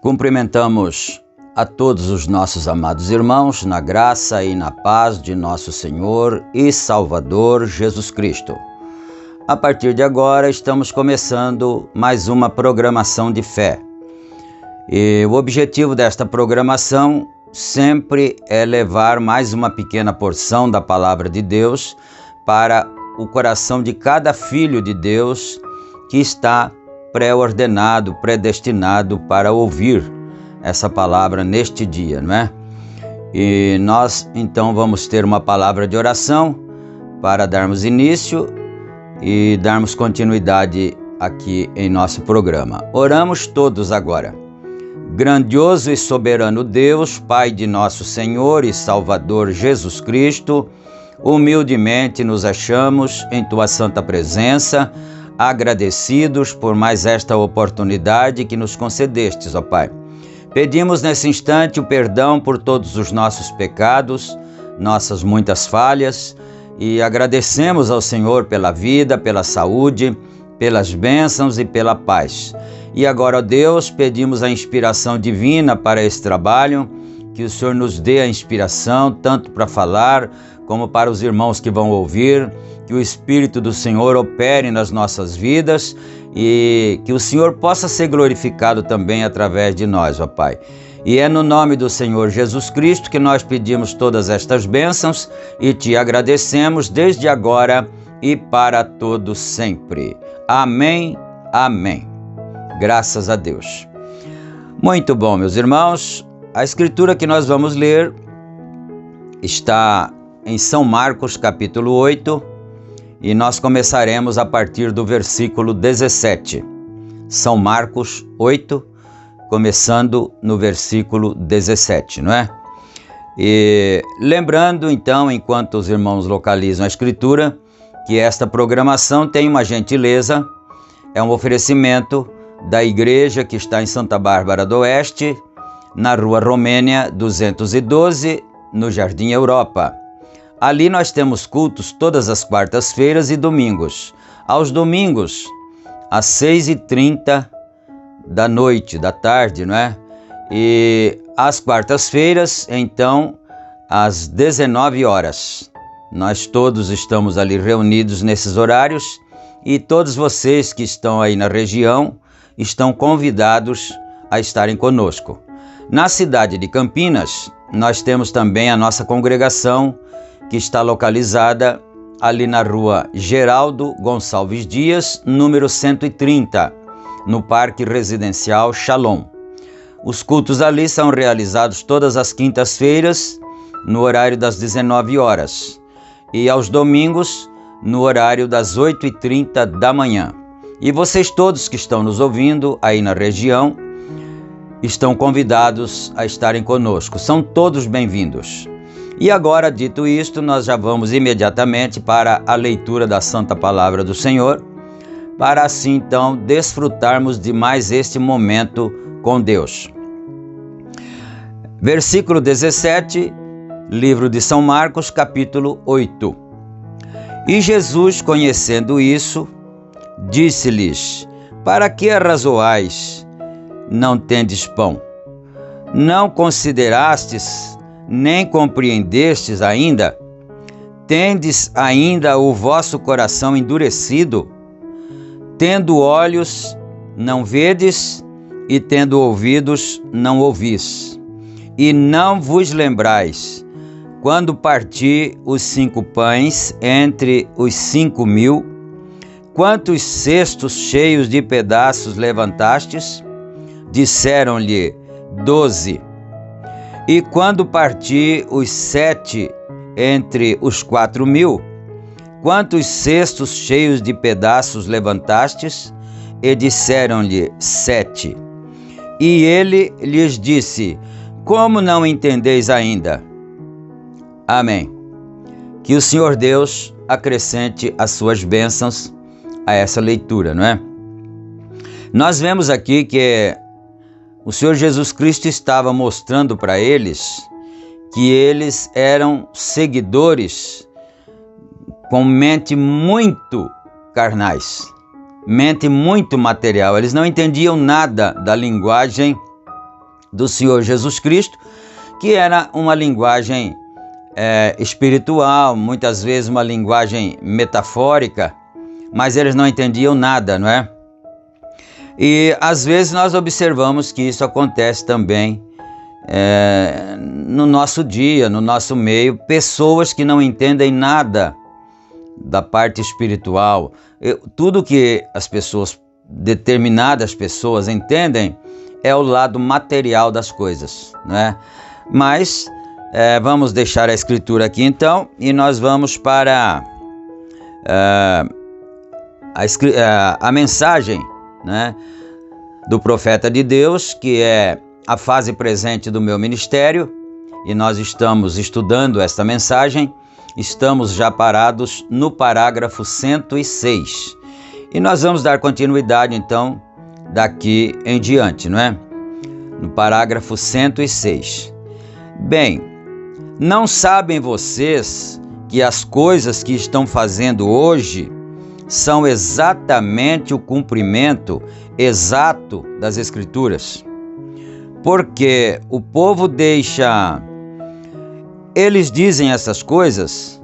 Cumprimentamos a todos os nossos amados irmãos na graça e na paz de nosso Senhor e Salvador Jesus Cristo. A partir de agora estamos começando mais uma programação de fé. E o objetivo desta programação sempre é levar mais uma pequena porção da Palavra de Deus para o coração de cada filho de Deus que está pré-ordenado, predestinado para ouvir essa palavra neste dia, não é? E nós então vamos ter uma palavra de oração para darmos início e darmos continuidade aqui em nosso programa. Oramos todos agora. Grandioso e soberano Deus, Pai de nosso Senhor e Salvador Jesus Cristo, humildemente nos achamos em Tua santa presença, agradecidos por mais esta oportunidade que nos concedestes, ó Pai. Pedimos nesse instante o perdão por todos os nossos pecados, nossas muitas falhas, e agradecemos ao Senhor pela vida, pela saúde, pelas bênçãos e pela paz. E agora, ó Deus, pedimos a inspiração divina para esse trabalho, que o Senhor nos dê a inspiração, tanto para falar, como para os irmãos que vão ouvir, que o Espírito do Senhor opere nas nossas vidas e que o Senhor possa ser glorificado também através de nós, ó Pai. E é no nome do Senhor Jesus Cristo que nós pedimos todas estas bênçãos e te agradecemos desde agora e para todos sempre. Amém, amém. Graças a Deus. Muito bom, meus irmãos. A escritura que nós vamos ler está em São Marcos, capítulo 8, e nós começaremos a partir do versículo 17. São Marcos 8, começando no versículo 17, não é? E lembrando, então, enquanto os irmãos localizam a escritura, que esta programação tem uma gentileza, é um oferecimento da igreja que está em Santa Bárbara do Oeste, na Rua Romênia 212, no Jardim Europa. Ali nós temos cultos todas as quartas-feiras e domingos. Aos domingos, às 6h30 da tarde, não é? E às quartas-feiras, então, às 19 horas. Nós todos estamos ali reunidos nesses horários e todos vocês que estão aí na região estão convidados a estarem conosco. Na cidade de Campinas, nós temos também a nossa congregação que está localizada ali na Rua Geraldo Gonçalves Dias, número 130, no Parque Residencial Shalom. Os cultos ali são realizados todas as quintas-feiras, no horário das 19 horas, e aos domingos, no horário das 8h30 da manhã. E vocês todos que estão nos ouvindo aí na região, estão convidados a estarem conosco. São todos bem-vindos. E agora, dito isto, nós já vamos imediatamente para a leitura da Santa Palavra do Senhor, para assim então desfrutarmos de mais este momento com Deus. Versículo 17, livro de São Marcos, capítulo 8. E Jesus, conhecendo isso, disse-lhes: Para que arrazoais, não tendes pão? Não considerastes, nem compreendestes ainda? Tendes ainda o vosso coração endurecido? Tendo olhos, não vedes, e tendo ouvidos, não ouvis. E não vos lembrais, quando parti os 5 pães entre os 5.000, quantos cestos cheios de pedaços levantastes? Disseram-lhe: 12. E quando parti os 7 entre os 4.000, quantos cestos cheios de pedaços levantastes? E disseram-lhe: 7. E ele lhes disse: Como não entendeis ainda? Amém. Que o Senhor Deus acrescente as suas bênçãos a essa leitura, não é? Nós vemos aqui que o Senhor Jesus Cristo estava mostrando para eles que eles eram seguidores com mente muito carnais, mente muito material. Eles não entendiam nada da linguagem do Senhor Jesus Cristo, que era uma linguagem espiritual, muitas vezes uma linguagem metafórica, mas eles não entendiam nada, não é? E às vezes nós observamos que isso acontece também no nosso dia, no nosso meio, pessoas que não entendem nada da parte espiritual. Tudo que as pessoas, determinadas pessoas entendem é o lado material das coisas, né? Mas vamos deixar a escritura aqui então, e nós vamos para a mensagem, né, do profeta de Deus, que é a fase presente do meu ministério, e nós estamos estudando esta mensagem. Estamos já parados no parágrafo 106, e nós vamos dar continuidade então daqui em diante, não é? No parágrafo 106. Bem, não sabem vocês que as coisas que estão fazendo hoje são exatamente o cumprimento exato das Escrituras? Porque o povo deixa... Eles dizem essas coisas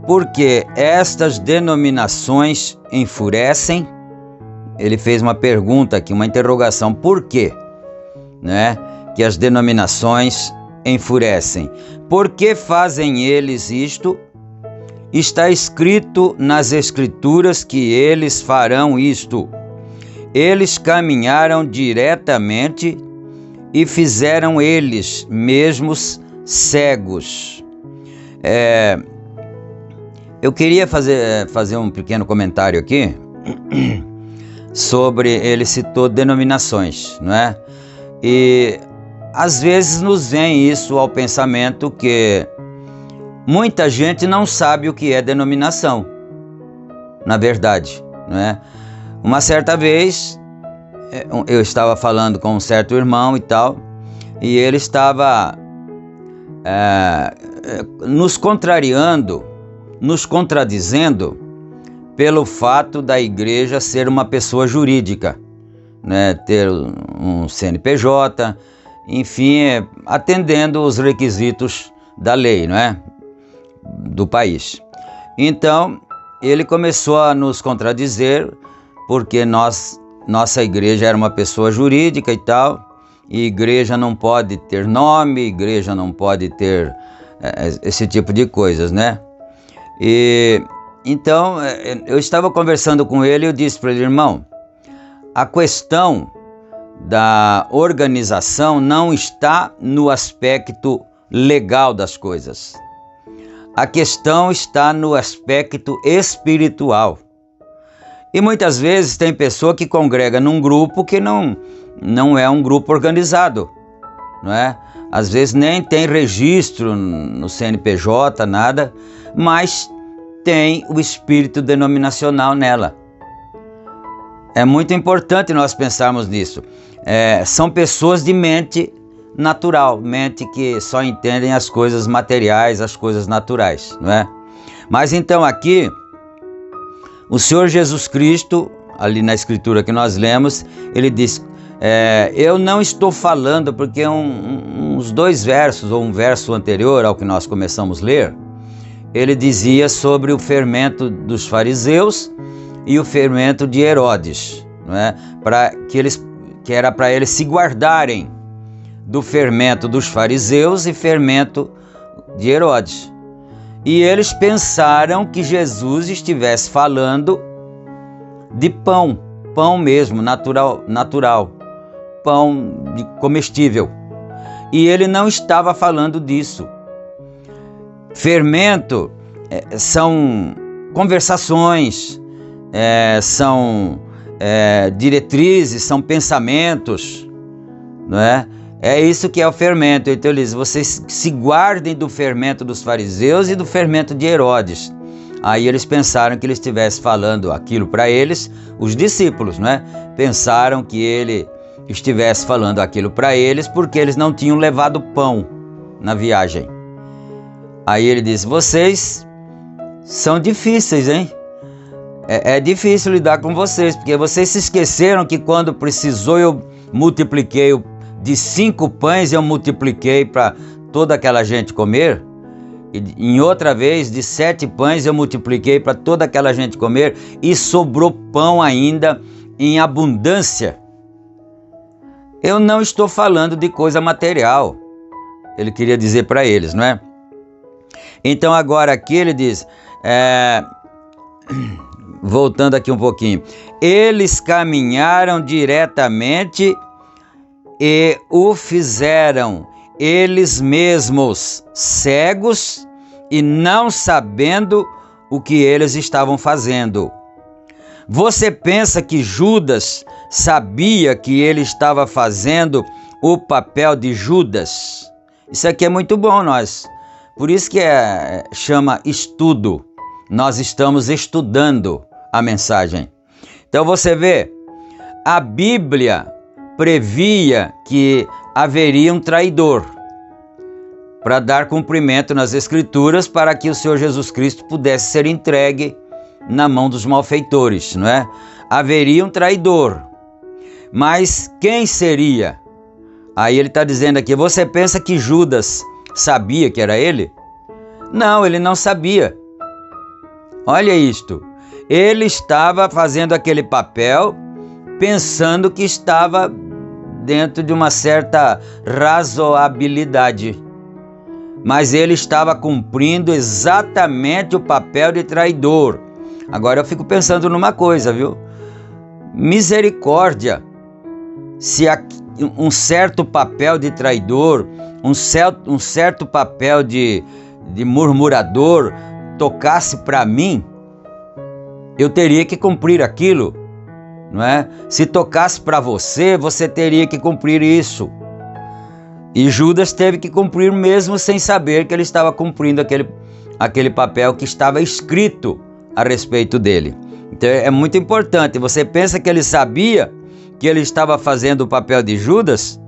porque estas denominações enfurecem. Ele fez uma pergunta aqui, uma interrogação. Por quê? Né? Que as denominações enfurecem. Por que fazem eles isto? Está escrito nas Escrituras que eles farão isto. Eles caminharam diretamente e fizeram eles mesmos cegos. Eu queria fazer um pequeno comentário aqui sobre, ele citou denominações, não é? E às vezes nos vem isso ao pensamento que muita gente não sabe o que é denominação, na verdade, não é? Uma certa vez eu estava falando com um certo irmão e tal, e ele estava nos contrariando, nos contradizendo pelo fato da igreja ser uma pessoa jurídica, né? Ter um CNPJ, enfim, atendendo os requisitos da lei, não é? Do país. Então, ele começou a nos contradizer, porque nossa igreja era uma pessoa jurídica e tal, e igreja não pode ter nome, igreja não pode ter esse tipo de coisas, né? E então eu estava conversando com ele e eu disse para ele: irmão, a questão da organização não está no aspecto legal das coisas. A questão está no aspecto espiritual. E muitas vezes tem pessoa que congrega num grupo que não é um grupo organizado, não é? Às vezes nem tem registro no CNPJ, nada, mas tem o espírito denominacional nela. É muito importante nós pensarmos nisso. São pessoas de mente natural, mente que só entendem as coisas materiais, as coisas naturais, não é? Mas então aqui, o Senhor Jesus Cristo, ali na escritura que nós lemos, ele diz, eu não estou falando, porque uns 2 versos, ou um verso anterior ao que nós começamos a ler, ele dizia sobre o fermento dos fariseus e o fermento de Herodes, não é? Que era para eles se guardarem do fermento dos fariseus e fermento de Herodes. E eles pensaram que Jesus estivesse falando de pão mesmo, natural, pão comestível. E ele não estava falando disso. Fermento são conversações, são diretrizes, são pensamentos, não é? É isso que é o fermento. Então ele diz, vocês se guardem do fermento dos fariseus e do fermento de Herodes. Aí eles pensaram que ele estivesse falando aquilo para eles, os discípulos, não é? Pensaram que ele estivesse falando aquilo para eles porque eles não tinham levado pão na viagem. Aí ele diz, vocês são difíceis, hein? É difícil lidar com vocês, porque vocês se esqueceram que quando precisou eu multipliquei de 5 pães, eu multipliquei para toda aquela gente comer. E em outra vez, de 7 pães, eu multipliquei para toda aquela gente comer, e sobrou pão ainda em abundância. Eu não estou falando de coisa material, ele queria dizer para eles, não é? Então agora aqui ele diz, voltando aqui um pouquinho, eles caminharam diretamente e o fizeram eles mesmos cegos e não sabendo o que eles estavam fazendo. Você pensa que Judas sabia que ele estava fazendo o papel de Judas? Isso aqui é muito bom, por isso que chama estudo. Nós estamos estudando a mensagem. Então você vê, a Bíblia previa que haveria um traidor para dar cumprimento nas Escrituras, para que o Senhor Jesus Cristo pudesse ser entregue na mão dos malfeitores, não é? Haveria um traidor, mas quem seria? Aí ele está dizendo aqui, você pensa que Judas sabia que era ele? Não, ele não sabia. Olha isto, ele estava fazendo aquele papel pensando que estava dentro de uma certa razoabilidade, mas ele estava cumprindo exatamente o papel de traidor. Agora eu fico pensando numa coisa, viu? Misericórdia, se um certo papel de traidor, um certo papel de murmurador tocasse para mim, eu teria que cumprir aquilo, não é? Se tocasse para você, você teria que cumprir isso. E Judas teve que cumprir mesmo sem saber que ele estava cumprindo aquele papel que estava escrito a respeito dele. Então é muito importante. Você pensa que ele sabia que ele estava fazendo o papel de Judas?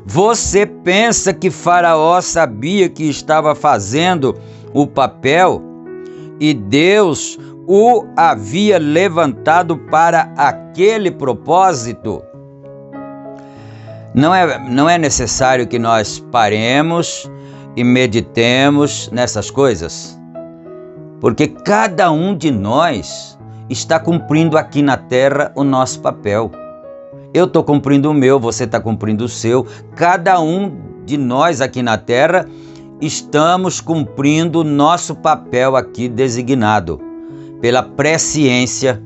Você pensa que Faraó sabia que estava fazendo o papel e Deus o havia levantado para aquele propósito? Não é necessário que nós paremos e meditemos nessas coisas, porque cada um de nós está cumprindo aqui na terra o nosso papel. Eu estou cumprindo o meu, você está cumprindo o seu. Cada um de nós aqui na terra estamos cumprindo o nosso papel aqui designado pela presciência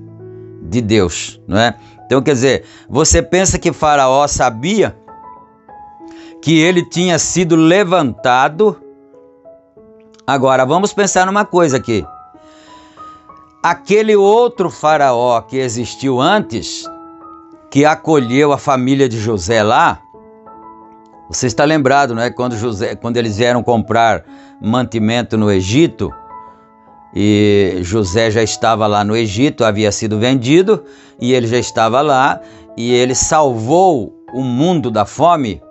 de Deus, não é? Então, quer dizer, você pensa que Faraó sabia que ele tinha sido levantado? Agora, vamos pensar numa coisa aqui. Aquele outro Faraó que existiu antes, que acolheu a família de José lá, você está lembrado, não é? Quando eles vieram comprar mantimento no Egito, e José já estava lá no Egito, havia sido vendido, e ele já estava lá, e ele salvou o mundo da fome,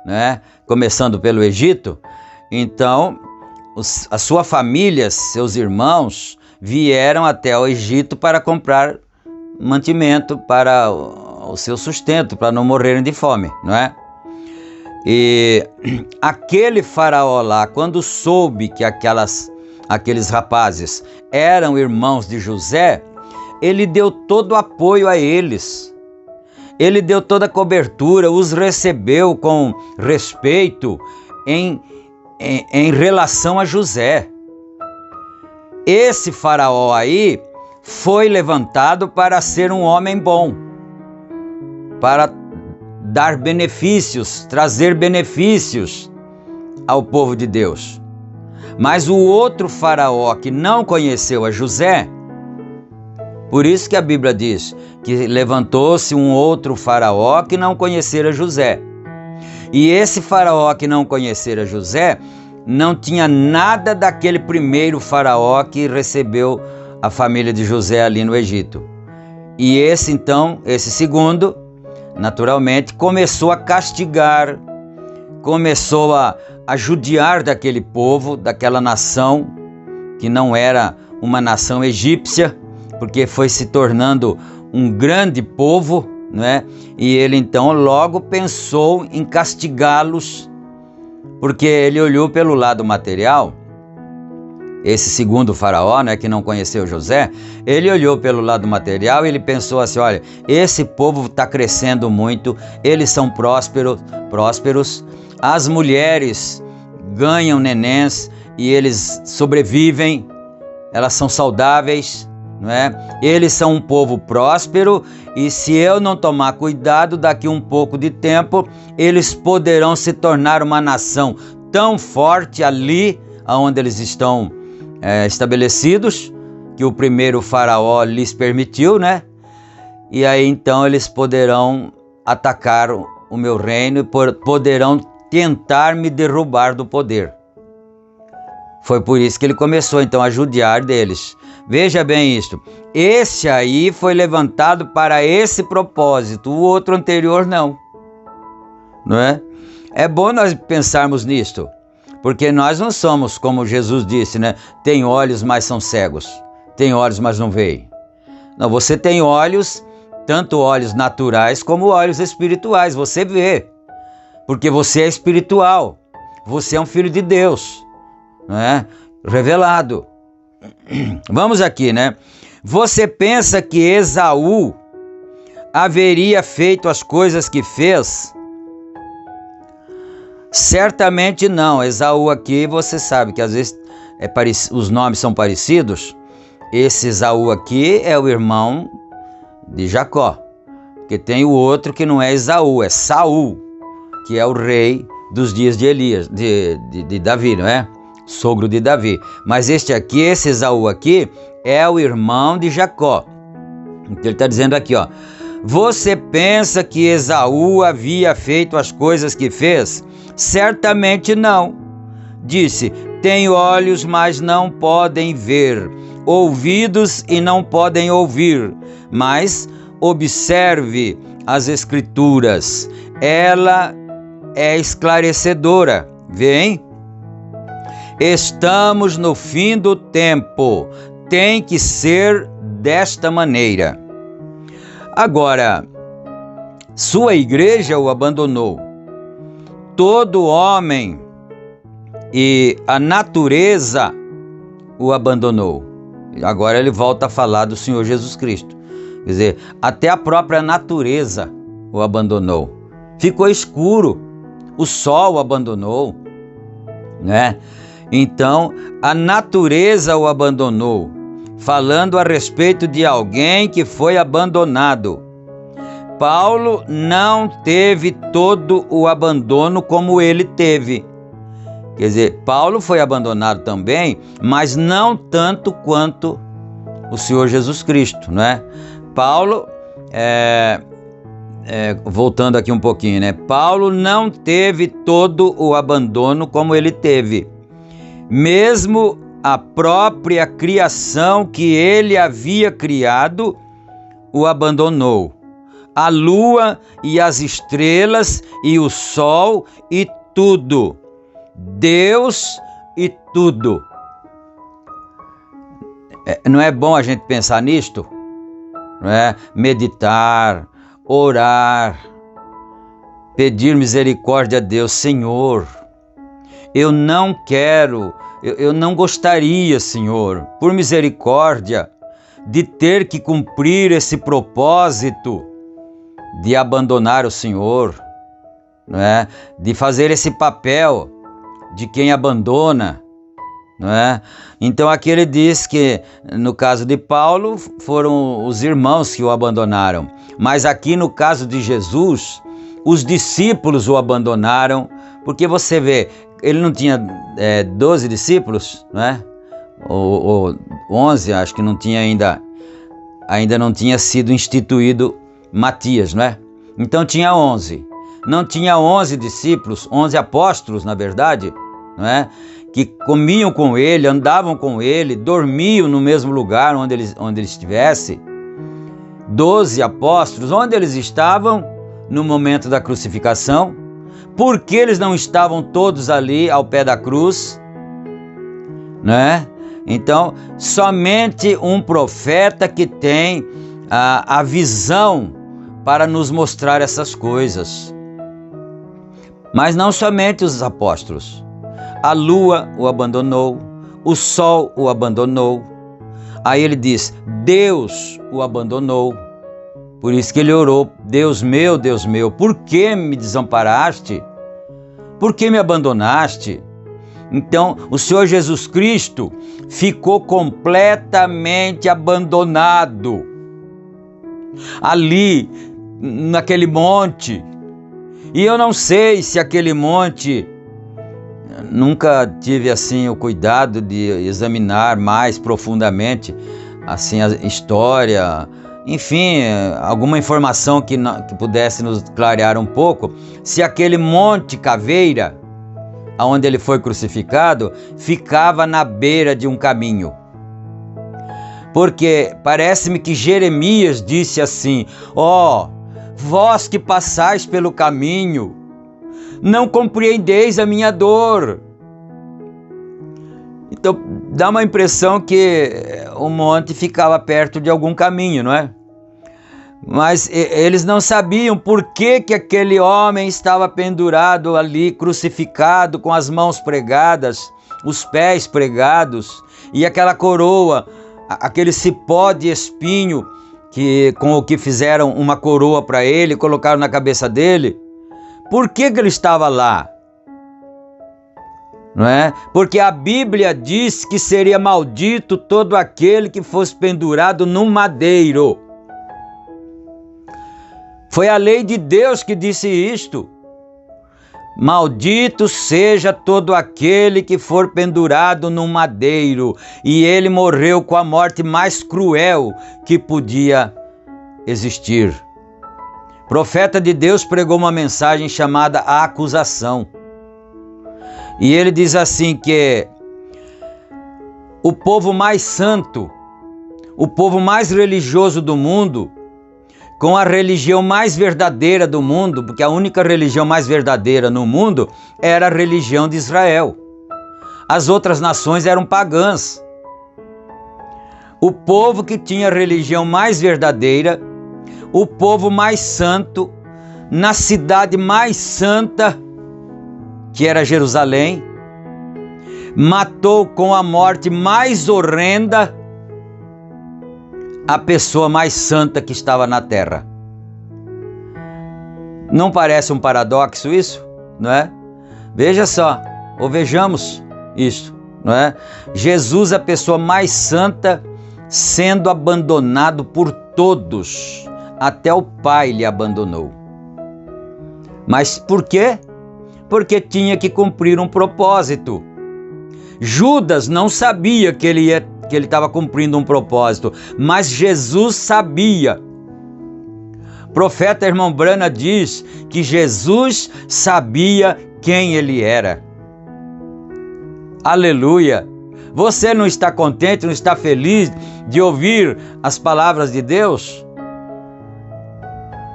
né? Começando pelo Egito. Então, a sua família, seus irmãos, vieram até o Egito para comprar mantimento para o seu sustento, para não morrerem de fome, não é? E aquele faraó lá, quando soube que aqueles rapazes eram irmãos de José, ele deu todo o apoio a eles. Ele deu toda a cobertura, os recebeu com respeito em relação a José. Esse faraó aí foi levantado para ser um homem bom, para dar benefícios, trazer benefícios ao povo de Deus. Mas o outro faraó que não conheceu a José, por isso que a Bíblia diz que levantou-se um outro faraó que não conhecera José. E esse faraó que não conhecera José não tinha nada daquele primeiro faraó que recebeu a família de José ali no Egito. E esse segundo, naturalmente, começou a castigar, começou a judiar daquele povo, daquela nação, que não era uma nação egípcia, porque foi se tornando um grande povo, né? E ele então logo pensou em castigá-los, porque ele olhou pelo lado material. Esse segundo faraó, né, que não conheceu José, ele olhou pelo lado material e ele pensou assim: olha, esse povo está crescendo muito, eles são prósperos, as mulheres ganham nenéns e eles sobrevivem, elas são saudáveis, não é? Eles são um povo próspero e se eu não tomar cuidado, daqui um pouco de tempo, eles poderão se tornar uma nação tão forte ali onde eles estão estabelecidos, que o primeiro faraó lhes permitiu, né? E aí então eles poderão atacar o meu reino e poderão tentar me derrubar do poder. Foi por isso que ele começou então a judiar deles. Veja bem isto, esse aí foi levantado para esse propósito, o outro anterior não é? É bom nós pensarmos nisto, porque nós não somos, como Jesus disse, né? Tem olhos, mas são cegos. Tem olhos, mas não veem. Não, você tem olhos, tanto olhos naturais como olhos espirituais. Você vê, porque você é espiritual. Você é um filho de Deus, não é? Revelado. Vamos aqui, né? Você pensa que Esaú haveria feito as coisas que fez? Certamente não. Esaú aqui, você sabe que às vezes os nomes são parecidos. Esse Esaú aqui é o irmão de Jacó. Porque tem o outro que não é Esaú, é Saul, que é o rei dos dias de Elias, de Davi, não é? Sogro de Davi. Mas esse Esaú aqui, é o irmão de Jacó. Então ele está dizendo aqui, ó: você pensa que Esaú havia feito as coisas que fez? Certamente não. Disse: tem olhos, mas não podem ver, ouvidos e não podem ouvir. Mas observe as Escrituras, ela é esclarecedora. Vem? Estamos no fim do tempo, tem que ser desta maneira. Agora, sua igreja o abandonou. Todo homem e a natureza o abandonou. Agora ele volta a falar do Senhor Jesus Cristo. Quer dizer, até a própria natureza o abandonou. Ficou escuro, o sol o abandonou, né? Então, a natureza o abandonou, falando a respeito de alguém que foi abandonado. Paulo não teve todo o abandono como ele teve. Quer dizer, Paulo foi abandonado também, mas não tanto quanto o Senhor Jesus Cristo, não é? Paulo, voltando aqui um pouquinho, né? Paulo não teve todo o abandono como ele teve. Mesmo a própria criação que ele havia criado o abandonou. A lua e as estrelas e o sol e tudo. Deus e tudo. Não é bom a gente pensar nisto? Não é? Meditar, orar, pedir misericórdia a Deus. Senhor, eu não quero, eu não gostaria, Senhor, por misericórdia, de ter que cumprir esse propósito de abandonar o Senhor, não é? De fazer esse papel de quem abandona, não é? Então aqui ele diz que no caso de Paulo foram os irmãos que o abandonaram, mas aqui no caso de Jesus, os discípulos o abandonaram, porque você vê, ele não tinha 12 discípulos, não é? Ou 11, acho que não tinha ainda não tinha sido instituído Matias, não é? Então tinha 11. Não tinha 11 discípulos, 11 apóstolos, na verdade, não é? Que comiam com ele, andavam com ele, dormiam no mesmo lugar onde ele estivesse. 12 apóstolos, onde eles estavam no momento da crucificação? Por que eles não estavam todos ali ao pé da cruz? Né? Então, somente um profeta que tem a visão para nos mostrar essas coisas. Mas não somente os apóstolos. A lua o abandonou, o sol o abandonou. Aí ele diz: Deus o abandonou. Por isso que ele orou: Deus meu, por que me desamparaste? Por que me abandonaste? Então, o Senhor Jesus Cristo ficou completamente abandonado ali, naquele monte. E eu não sei se aquele monte, nunca tive assim o cuidado de examinar mais profundamente assim a história, enfim, alguma informação que pudesse nos clarear um pouco, se aquele monte Caveira, onde ele foi crucificado, ficava na beira de um caminho. Porque parece-me que Jeremias disse assim: ó, vós que passais pelo caminho, não compreendeis a minha dor. Então dá uma impressão que o monte ficava perto de algum caminho, não é? Mas eles não sabiam por que aquele homem estava pendurado ali, crucificado, com as mãos pregadas, os pés pregados, e aquela coroa, aquele cipó de espinho, com o que fizeram uma coroa para ele, colocaram na cabeça dele. Por que ele estava lá? Não é? Porque a Bíblia diz que seria maldito todo aquele que fosse pendurado num madeiro. Foi a lei de Deus que disse isto. Maldito seja todo aquele que for pendurado num madeiro. E ele morreu com a morte mais cruel que podia existir. Profeta de Deus pregou uma mensagem chamada A Acusação. E ele diz assim que o povo mais santo, o povo mais religioso do mundo, com a religião mais verdadeira do mundo, porque a única religião mais verdadeira no mundo era a religião de Israel. As outras nações eram pagãs. O povo que tinha a religião mais verdadeira, o povo mais santo, na cidade mais santa, que era Jerusalém, matou com a morte mais horrenda a pessoa mais santa que estava na terra. Não parece um paradoxo isso, não é? Veja só, ou vejamos isso, não é? Jesus, a pessoa mais santa, sendo abandonado por todos, até o Pai lhe abandonou. Mas por quê? Porque tinha que cumprir um propósito. Judas não sabia que ele estava cumprindo um propósito, mas Jesus sabia. O profeta irmão Brana diz que Jesus sabia quem ele era. Aleluia! Você não está contente, não está feliz de ouvir as palavras de Deus?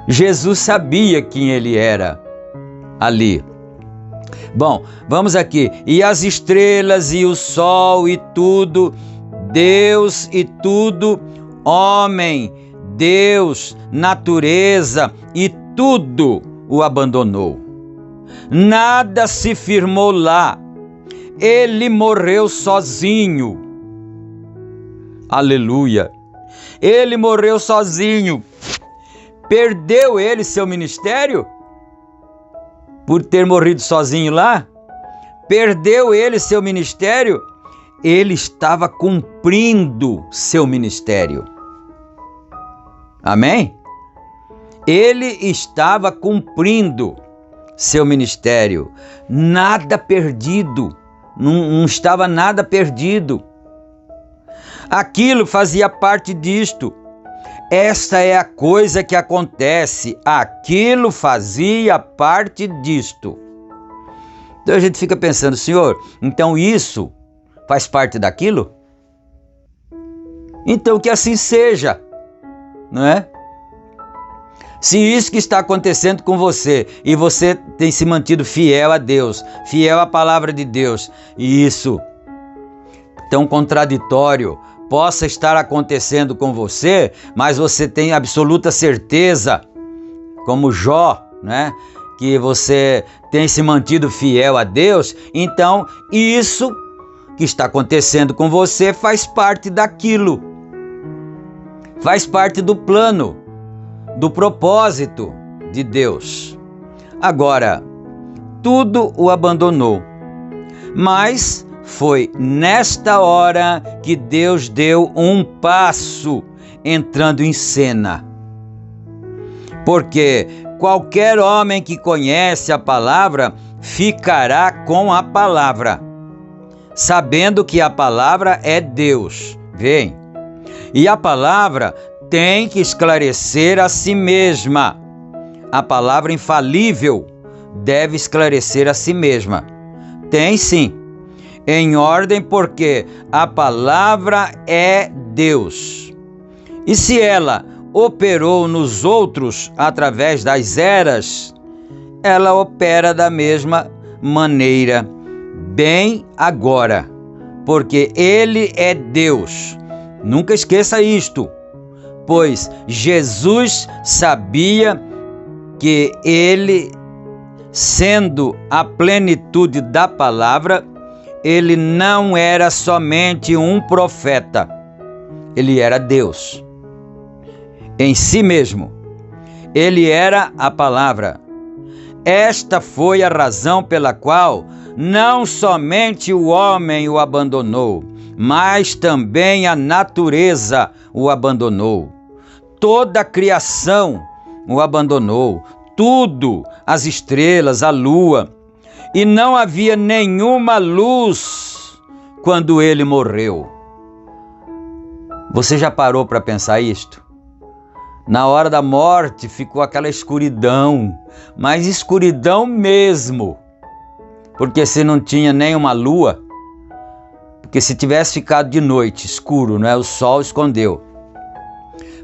Jesus sabia quem ele era ali. Bom, vamos aqui. E as estrelas e o sol e tudo, Deus e tudo, homem, Deus, natureza e tudo o abandonou. Nada se firmou lá. Ele morreu sozinho. Aleluia. Ele morreu sozinho. Perdeu ele seu ministério? Por ter morrido sozinho lá? Perdeu ele seu ministério? Ele estava cumprindo seu ministério. Amém? Ele estava cumprindo seu ministério. Nada perdido. Não estava nada perdido. Aquilo fazia parte disto. Esta é a coisa que acontece. Aquilo fazia parte disto. Então a gente fica pensando, Senhor, então isso faz parte daquilo? Então que assim seja, não é? Se isso que está acontecendo com você e você tem se mantido fiel a Deus, fiel à palavra de Deus, e isso tão contraditório possa estar acontecendo com você, mas você tem absoluta certeza, como Jó, né, que você tem se mantido fiel a Deus, então isso que está acontecendo com você faz parte daquilo, faz parte do plano, do propósito de Deus. Agora, tudo o abandonou, mas foi nesta hora que Deus deu um passo entrando em cena. Porque qualquer homem que conhece a palavra ficará com a palavra, sabendo que a palavra é Deus. Vem. E a palavra tem que esclarecer a si mesma. A palavra infalível deve esclarecer a si mesma. Tem sim. Em ordem, porque a palavra é Deus. E se ela operou nos outros através das eras, ela opera da mesma maneira, bem agora, porque Ele é Deus. Nunca esqueça isto, pois Jesus sabia que Ele, sendo a plenitude da palavra, Ele não era somente um profeta, Ele era Deus. Em si mesmo, Ele era a palavra. Esta foi a razão pela qual não somente o homem o abandonou, mas também a natureza o abandonou. Toda a criação o abandonou, tudo, as estrelas, a lua, e não havia nenhuma luz quando ele morreu. Você já parou para pensar isto? Na hora da morte ficou aquela escuridão, mas escuridão mesmo, porque se não tinha nenhuma lua, porque se tivesse ficado de noite, escuro, né? O sol escondeu,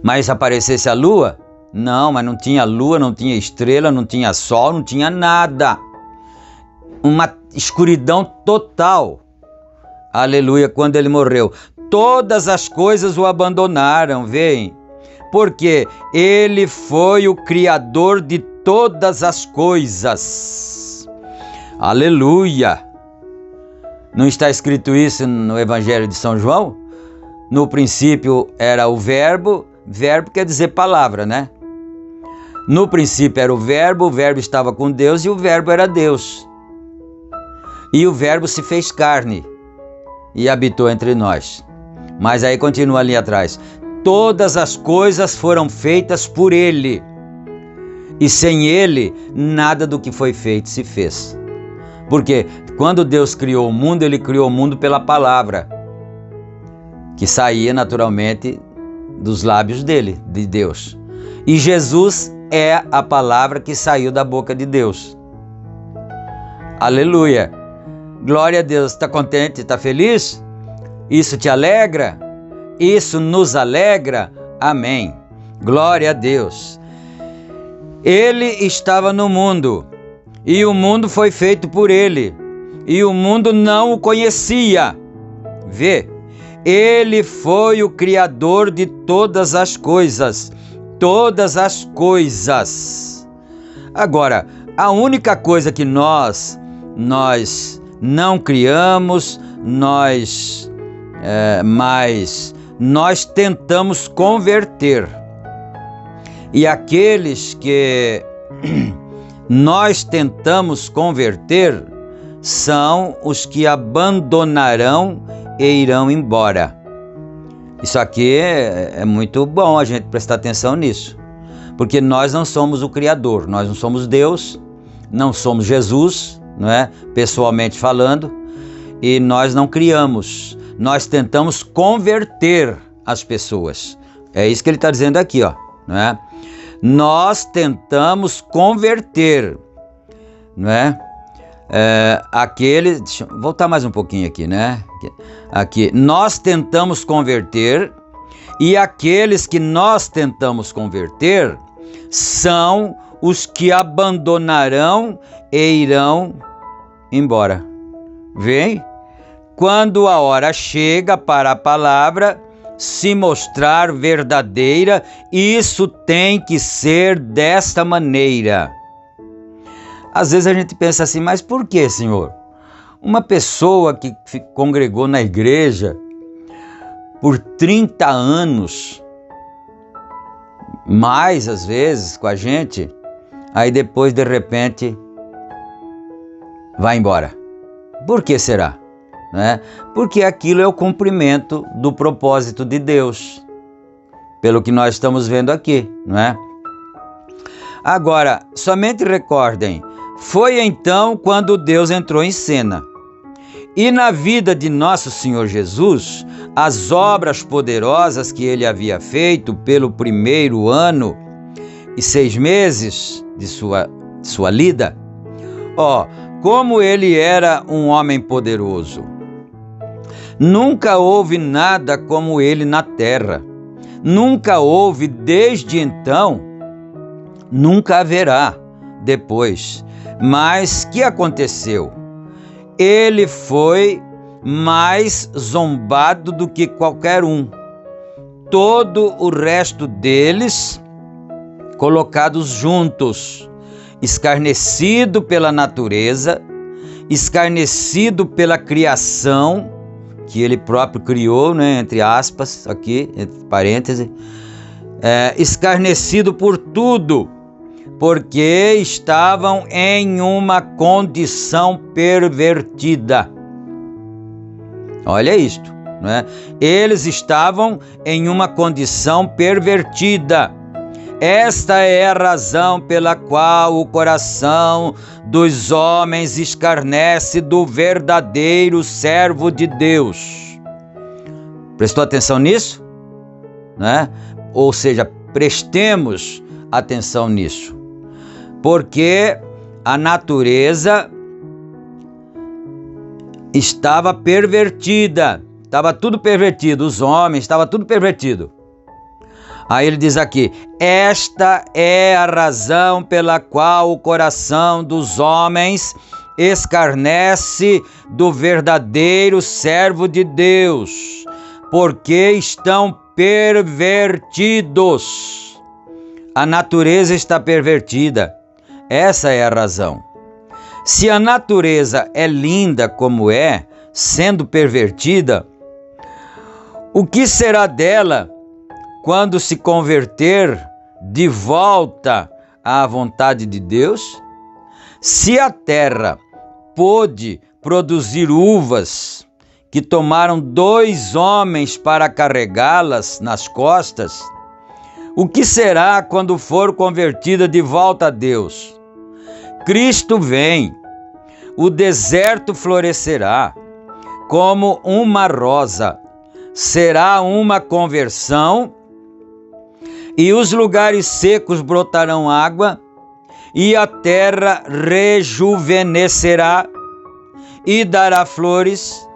mas aparecesse a lua, não, mas não tinha lua, não tinha estrela, não tinha sol, não tinha nada, uma escuridão total, aleluia, quando ele morreu. Todas as coisas o abandonaram, veem? Porque ele foi o Criador de todas as coisas. Aleluia! Não está escrito isso no Evangelho de São João? No princípio era o verbo quer dizer palavra, né? No princípio era o verbo estava com Deus e o verbo era Deus. E o verbo se fez carne e habitou entre nós. Mas aí continua ali atrás. Todas as coisas foram feitas por ele, e sem ele, nada do que foi feito se fez. Porque quando Deus criou o mundo, ele criou o mundo pela palavra, que saía naturalmente dos lábios dele, de Deus. E Jesus é a palavra que saiu da boca de Deus. Aleluia! Glória a Deus! Está contente? Está feliz? Isso te alegra? Isso nos alegra? Amém. Glória a Deus. Ele estava no mundo, e o mundo foi feito por ele, e o mundo não o conhecia. Vê, ele foi o Criador de todas as coisas. Todas as coisas. Agora, a única coisa que nós não criamos, mas nós tentamos converter. E aqueles que nós tentamos converter são os que abandonarão e irão embora. Isso aqui é muito bom a gente prestar atenção nisso, porque nós não somos o Criador, nós não somos Deus, não somos Jesus, não é? Pessoalmente falando, e nós não criamos. Nós tentamos converter as pessoas. É isso que ele está dizendo aqui, ó, não é? Nós tentamos converter, não é? Deixa eu voltar mais um pouquinho aqui, né? Aqui, nós tentamos converter, e aqueles que nós tentamos converter são os que abandonarão e irão embora. Vem? Quando a hora chega para a palavra se mostrar verdadeira, isso tem que ser desta maneira. Às vezes a gente pensa assim, mas por que, Senhor? Uma pessoa que congregou na igreja por 30 anos, mais às vezes com a gente, aí depois de repente vai embora. Por que será? Né? Porque aquilo é o cumprimento do propósito de Deus, pelo que nós estamos vendo aqui, não é? Agora, somente recordem, foi então quando Deus entrou em cena. E na vida de nosso Senhor Jesus, as obras poderosas que ele havia feito pelo 1º ano e 6 meses de sua lida, como ele era um homem poderoso. Nunca houve nada como ele na terra. Nunca houve desde então, nunca haverá depois. Mas que aconteceu? Ele foi mais zombado do que qualquer um. Todo o resto deles colocados juntos, escarnecido pela natureza, escarnecido pela criação, que ele próprio criou, né, entre aspas, aqui, entre parênteses, escarnecido por tudo, porque estavam em uma condição pervertida. Olha isto, né? Eles estavam em uma condição pervertida, Esta é a razão pela qual o coração dos homens escarnece do verdadeiro servo de Deus. Prestou atenção nisso? Né? Ou seja, prestemos atenção nisso. Porque a natureza estava pervertida. Estava tudo pervertido. Os homens, estava tudo pervertido. Aí ele diz aqui: esta é a razão pela qual o coração dos homens escarnece do verdadeiro servo de Deus, porque estão pervertidos. A natureza está pervertida. Essa é a razão. Se a natureza é linda como é, sendo pervertida, o que será dela quando se converter de volta à vontade de Deus? Se a terra pôde produzir uvas que tomaram 2 homens para carregá-las nas costas, o que será quando for convertida de volta a Deus? Cristo vem, o deserto florescerá como uma rosa, será uma conversão, e os lugares secos brotarão água, e a terra rejuvenescerá e dará flores.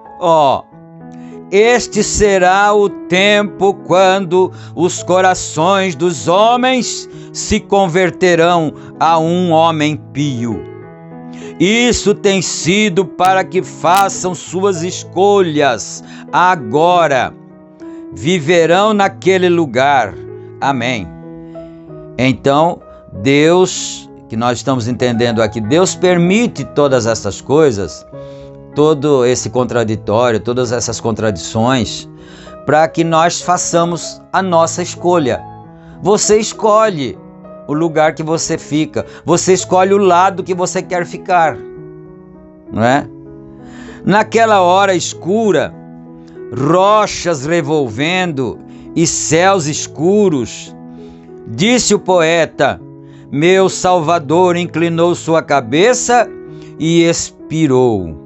Este será o tempo quando os corações dos homens se converterão a um homem pio. Isso tem sido para que façam suas escolhas agora. Viverão naquele lugar. Amém. Então, Deus, que nós estamos entendendo aqui, Deus permite todas essas coisas, todo esse contraditório, todas essas contradições, para que nós façamos a nossa escolha. Você escolhe o lugar que você fica, você escolhe o lado que você quer ficar, não é? Naquela hora escura, rochas revolvendo e céus escuros, disse o poeta: meu Salvador inclinou sua cabeça e expirou.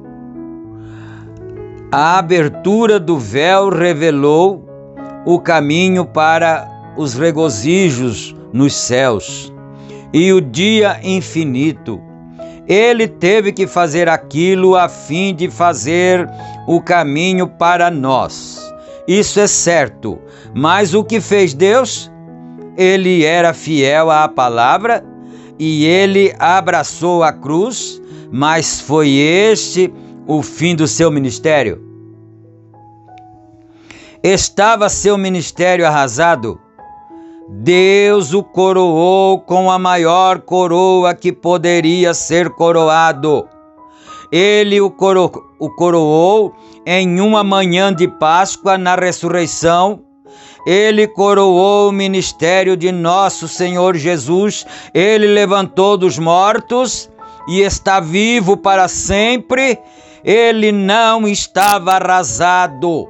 A abertura do véu revelou o caminho para os regozijos nos céus e o dia infinito. Ele teve que fazer aquilo a fim de fazer o caminho para nós. Isso é certo. Mas o que fez Deus? Ele era fiel à palavra e ele abraçou a cruz, mas foi este o fim do seu ministério? Estava seu ministério arrasado? Deus o coroou com a maior coroa que poderia ser coroado. Ele o coroou em uma manhã de Páscoa na ressurreição. Ele coroou o ministério de nosso Senhor Jesus. Ele levantou dos mortos e está vivo para sempre. Ele não estava arrasado,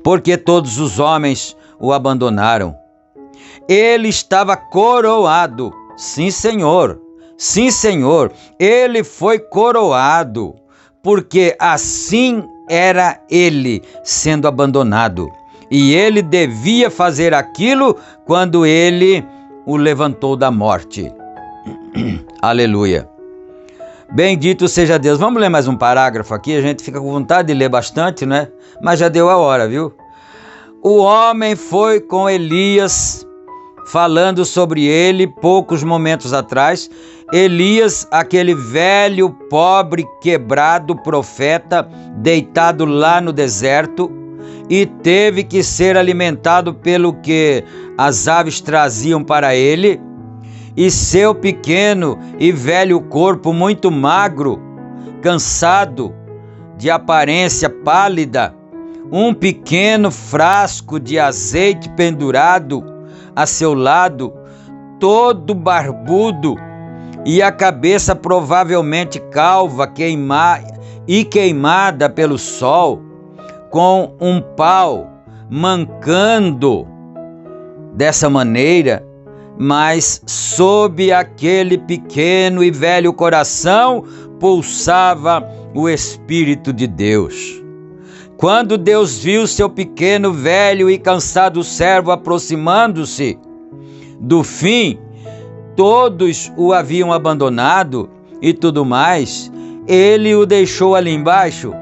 porque todos os homens o abandonaram. Ele estava coroado. Sim, Senhor. Sim, Senhor. Ele foi coroado, porque assim era ele sendo abandonado. E ele devia fazer aquilo quando ele o levantou da morte. Aleluia. Bendito seja Deus. Vamos ler mais um parágrafo aqui. A gente fica com vontade de ler bastante, né? Mas já deu a hora, viu? O homem foi com Elias, falando sobre ele poucos momentos atrás. Elias, aquele velho, pobre, quebrado profeta, deitado lá no deserto, e teve que ser alimentado pelo que as aves traziam para ele, e seu pequeno e velho corpo muito magro, cansado, de aparência pálida, um pequeno frasco de azeite pendurado a seu lado, todo barbudo, e a cabeça provavelmente calva queimada pelo sol, com um pau mancando dessa maneira, mas sob aquele pequeno e velho coração pulsava o Espírito de Deus. Quando Deus viu seu pequeno, velho e cansado servo aproximando-se do fim, todos o haviam abandonado e tudo mais, ele o deixou ali embaixo.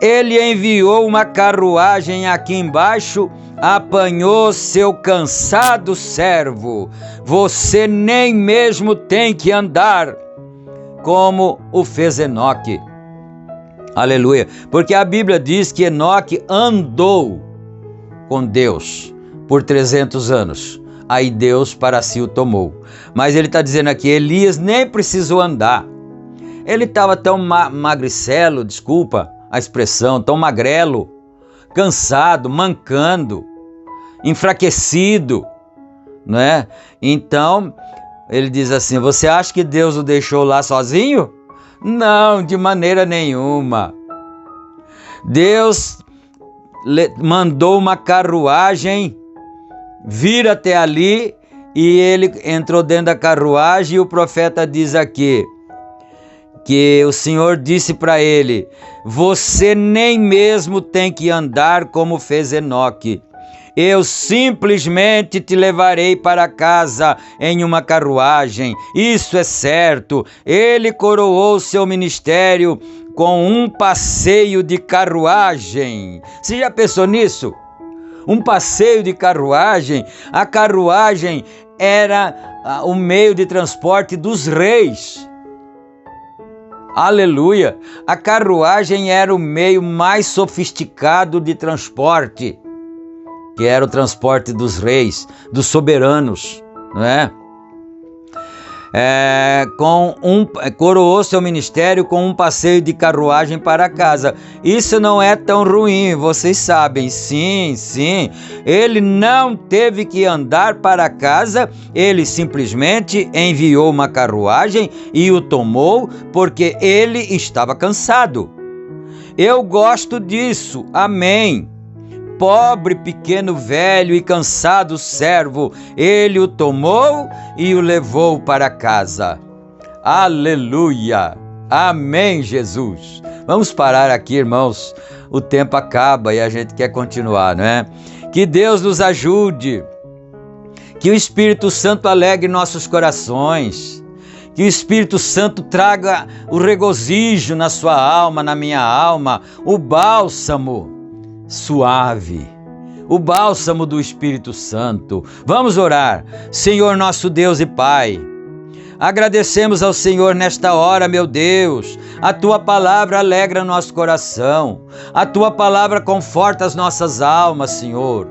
Ele enviou uma carruagem aqui embaixo, apanhou seu cansado servo. Você nem mesmo tem que andar como o fez Enoque. Aleluia. Porque a Bíblia diz que Enoque andou com Deus por 300 anos. Aí Deus para si o tomou. Mas ele está dizendo aqui, Elias nem precisou andar. Ele estava tão magricelo, desculpa a expressão, tão magrelo, cansado, mancando, enfraquecido, não é? Então, ele diz assim, você acha que Deus o deixou lá sozinho? Não, de maneira nenhuma. Deus mandou uma carruagem vir até ali e ele entrou dentro da carruagem e o profeta diz aqui, que o Senhor disse para ele, você nem mesmo tem que andar como fez Enoque. Eu simplesmente te levarei para casa em uma carruagem. Isso é certo. Ele coroou seu ministério com um passeio de carruagem. Você já pensou nisso? Um passeio de carruagem. A carruagem era o meio de transporte dos reis. Aleluia! A carruagem era o meio mais sofisticado de transporte, que era o transporte dos reis, dos soberanos, não é? Coroou seu ministério com um passeio de carruagem para casa. Isso não é tão ruim, vocês sabem, sim. Ele não teve que andar para casa, ele simplesmente enviou uma carruagem e o tomou porque ele estava cansado. Eu gosto disso, amém. Pobre, pequeno, velho e cansado servo, ele o tomou e o levou para casa. Aleluia! Amém, Jesus! Vamos parar aqui, irmãos. O tempo acaba e a gente quer continuar, não é? Que Deus nos ajude. Que o Espírito Santo alegre nossos corações. Que o Espírito Santo traga o regozijo na sua alma, na minha alma, o bálsamo suave, o bálsamo do Espírito Santo. Vamos orar. Senhor nosso Deus e Pai, agradecemos ao Senhor nesta hora, meu Deus. A Tua palavra alegra nosso coração, a Tua palavra conforta as nossas almas, Senhor.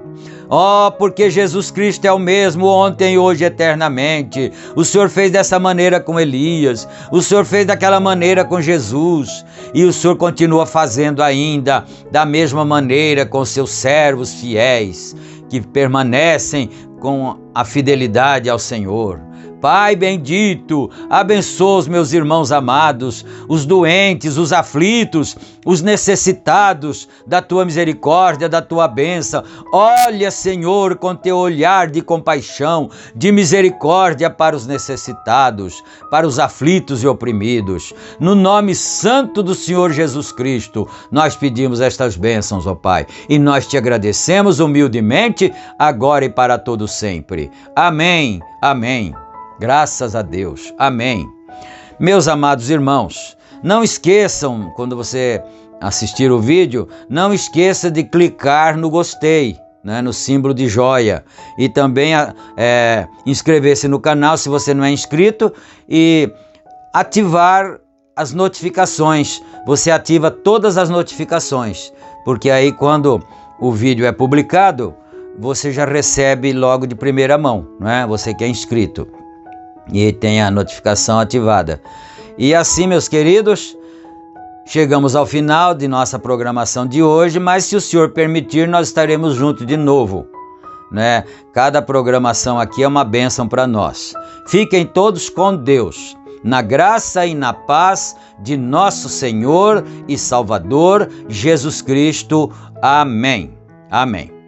Oh, porque Jesus Cristo é o mesmo ontem, hoje, eternamente. O Senhor fez dessa maneira com Elias, o Senhor fez daquela maneira com Jesus, e o Senhor continua fazendo ainda da mesma maneira com seus servos fiéis, que permanecem com a fidelidade ao Senhor. Pai bendito, abençoa os meus irmãos amados, os doentes, os aflitos, os necessitados da Tua misericórdia, da Tua bênção. Olha, Senhor, com Teu olhar de compaixão, de misericórdia para os necessitados, para os aflitos e oprimidos. No nome santo do Senhor Jesus Cristo, nós pedimos estas bênçãos, ó Pai, e nós Te agradecemos humildemente, agora e para todo sempre. Amém, amém. Graças a Deus. Amém. Meus amados irmãos, não esqueçam, quando você assistir o vídeo, não esqueça de clicar no gostei, né, no símbolo de joia. E também inscrever-se no canal se você não é inscrito e ativar as notificações. Você ativa todas as notificações, porque aí quando o vídeo é publicado, você já recebe logo de primeira mão, né? Você que é inscrito e tem a notificação ativada. E assim, meus queridos, chegamos ao final de nossa programação de hoje, mas se o Senhor permitir, nós estaremos juntos de novo, né? Cada programação aqui é uma bênção para nós. Fiquem todos com Deus, na graça e na paz de nosso Senhor e Salvador Jesus Cristo. Amém. Amém.